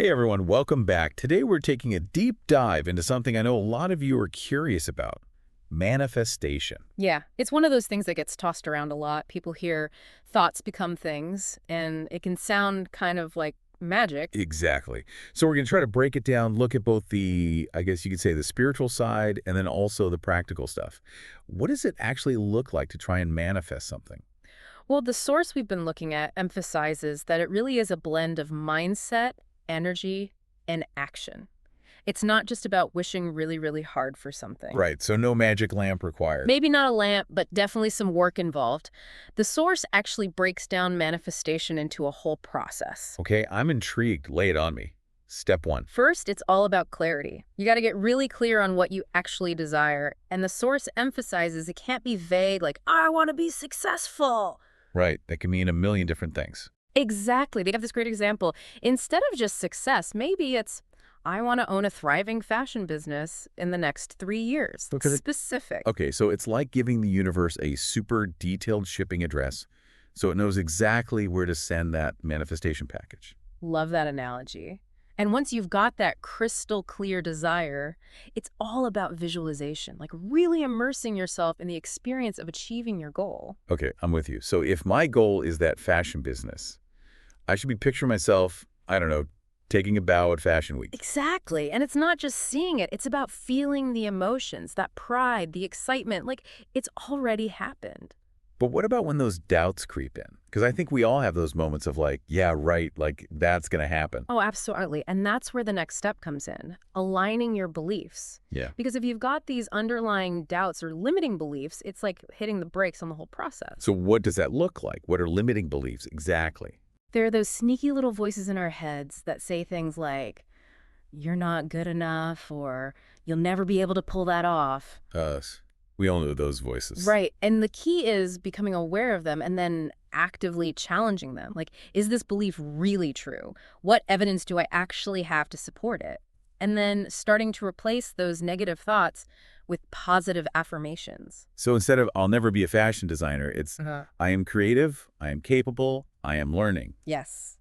Hey everyone, welcome back. Today we're taking a deep dive into something I know a lot of you are curious about, manifestation. Yeah, it's one of those things that gets tossed around a lot. People hear thoughts become things, and it can sound kind of like magic. Exactly. So we're going to try to break it down, look at both the, I guess you could say the spiritual side and then also the practical stuff. What does it actually look like to try and manifest something? Well, the source we've been looking at emphasizes that it really is a blend of mindset, energy, and action. It's not just about wishing really, really hard for something. Right, so no magic lamp required. Maybe not a lamp, but definitely some work involved. The source actually breaks down manifestation into a whole process. Okay, I'm intrigued. Lay it on me. Step one. First, it's all about clarity. You got to get really clear on what you actually desire, and the source emphasizes it can't be vague like, I want to be successful. Right, that can mean a million different things. Exactly. They have this great example. Instead of just success, maybe it's, I want to own a thriving fashion business in the next 3 years. Because Specific. Okay, so it's like giving the universe a super detailed shipping address so it knows exactly where to send that manifestation package. Love that analogy. And once you've got that crystal clear desire, it's all about visualization, like really immersing yourself in the experience of achieving your goal. Okay, I'm with you. So if my goal is that fashion business, I should be picturing myself, I don't know, taking a bow at Fashion Week. Exactly. And it's not just seeing it, it's about feeling the emotions, that pride, the excitement, like it's already happened. But what about when those doubts creep in? Because I think we all have those moments of like, yeah, right, like that's going to happen. Oh, absolutely. And that's where the next step comes in, aligning your beliefs. Yeah. Because if you've got these underlying doubts or limiting beliefs, it's like hitting the brakes on the whole process. So what does that look like? What are limiting beliefs exactly? There are those sneaky little voices in our heads that say things like, you're not good enough, or you'll never be able to pull that off. Us. We all know those voices. Right. And the key is becoming aware of them and then actively challenging them. Like, is this belief really true? What evidence do I actually have to support it? And then starting to replace those negative thoughts with positive affirmations. So instead of I'll never be a fashion designer, it's Uh-huh. I am creative, I am capable, I am learning. Yes,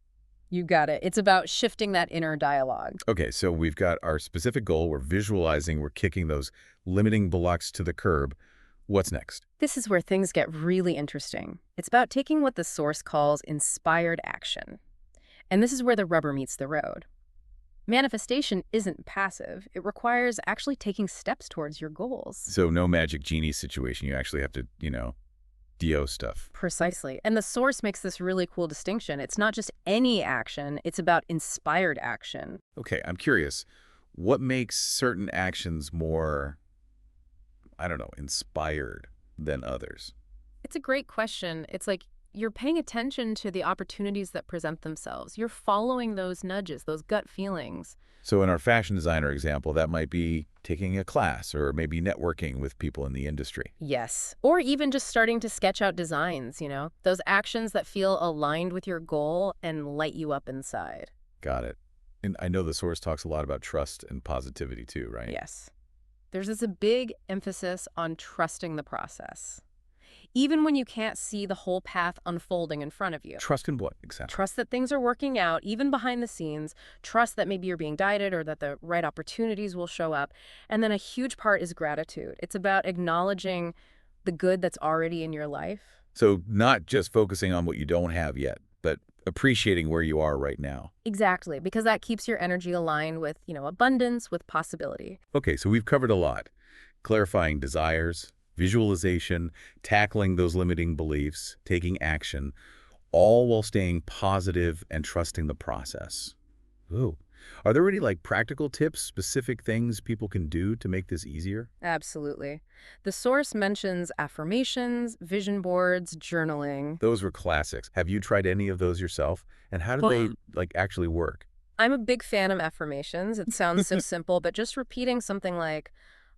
you got it. It's about shifting that inner dialogue. Okay, so we've got our specific goal. We're visualizing, we're kicking those limiting blocks to the curb. What's next? This is where things get really interesting. It's about taking what the source calls inspired action. And this is where the rubber meets the road. Manifestation isn't passive. It requires actually taking steps towards your goals. So no magic genie situation. You actually have to, DO stuff. Precisely. And the source makes this really cool distinction. It's not just any action, it's about inspired action. Okay, I'm curious. What makes certain actions more, I don't know, inspired than others? It's a great question. It's like you're paying attention to the opportunities that present themselves. You're following those nudges, those gut feelings. So in our fashion designer example, that might be taking a class or maybe networking with people in the industry. Yes. Or even just starting to sketch out designs, those actions that feel aligned with your goal and light you up inside. Got it. And I know the source talks a lot about trust and positivity too, right? Yes. There's this a big emphasis on trusting the process. Even when you can't see the whole path unfolding in front of you. Trust in what exactly? Trust that things are working out, even behind the scenes. Trust that maybe you're being guided or that the right opportunities will show up. And then a huge part is gratitude. It's about acknowledging the good that's already in your life. So not just focusing on what you don't have yet, but appreciating where you are right now. Exactly, because that keeps your energy aligned with, abundance, with possibility. Okay, so we've covered a lot. Clarifying desires, visualization, tackling those limiting beliefs, taking action, all while staying positive and trusting the process. Ooh. Are there any practical tips, specific things people can do to make this easier? Absolutely. The source mentions affirmations, vision boards, journaling. Those were classics. Have you tried any of those yourself? And how do they actually work? I'm a big fan of affirmations. It sounds so simple, but just repeating something like,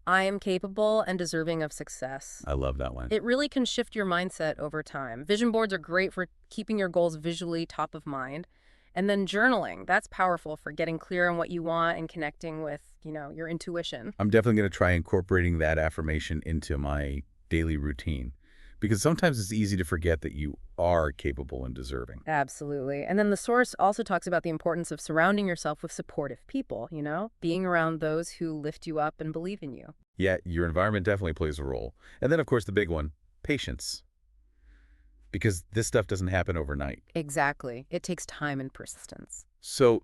I am capable and deserving of success. I love that one. It really can shift your mindset over time. Vision boards are great for keeping your goals visually top of mind. And then journaling, that's powerful for getting clear on what you want and connecting with, your intuition. I'm definitely going to try incorporating that affirmation into my daily routine. because sometimes it's easy to forget that you are capable and deserving. Absolutely. And then the source also talks about the importance of surrounding yourself with supportive people, being around those who lift you up and believe in you. Yeah, your environment definitely plays a role. And then, of course, the big one, patience, because this stuff doesn't happen overnight. Exactly. It takes time and persistence. So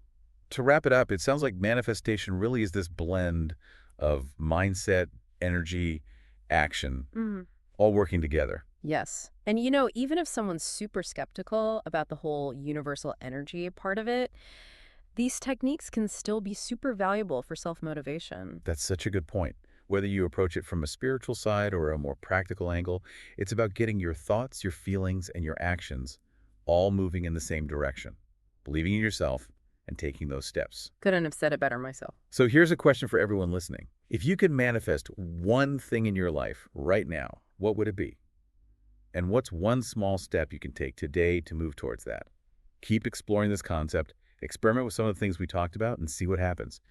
to wrap it up, it sounds like manifestation really is this blend of mindset, energy, action, Mhm. all working together. Yes. And even if someone's super skeptical about the whole universal energy part of it, these techniques can still be super valuable for self-motivation. That's such a good point. Whether you approach it from a spiritual side or a more practical angle, it's about getting your thoughts, your feelings, and your actions all moving in the same direction, believing in yourself and taking those steps. Couldn't have said it better myself. So here's a question for everyone listening. If you could manifest one thing in your life right now, what would it be? And what's one small step you can take today to move towards that? Keep exploring this concept, experiment with some of the things we talked about, and see what happens.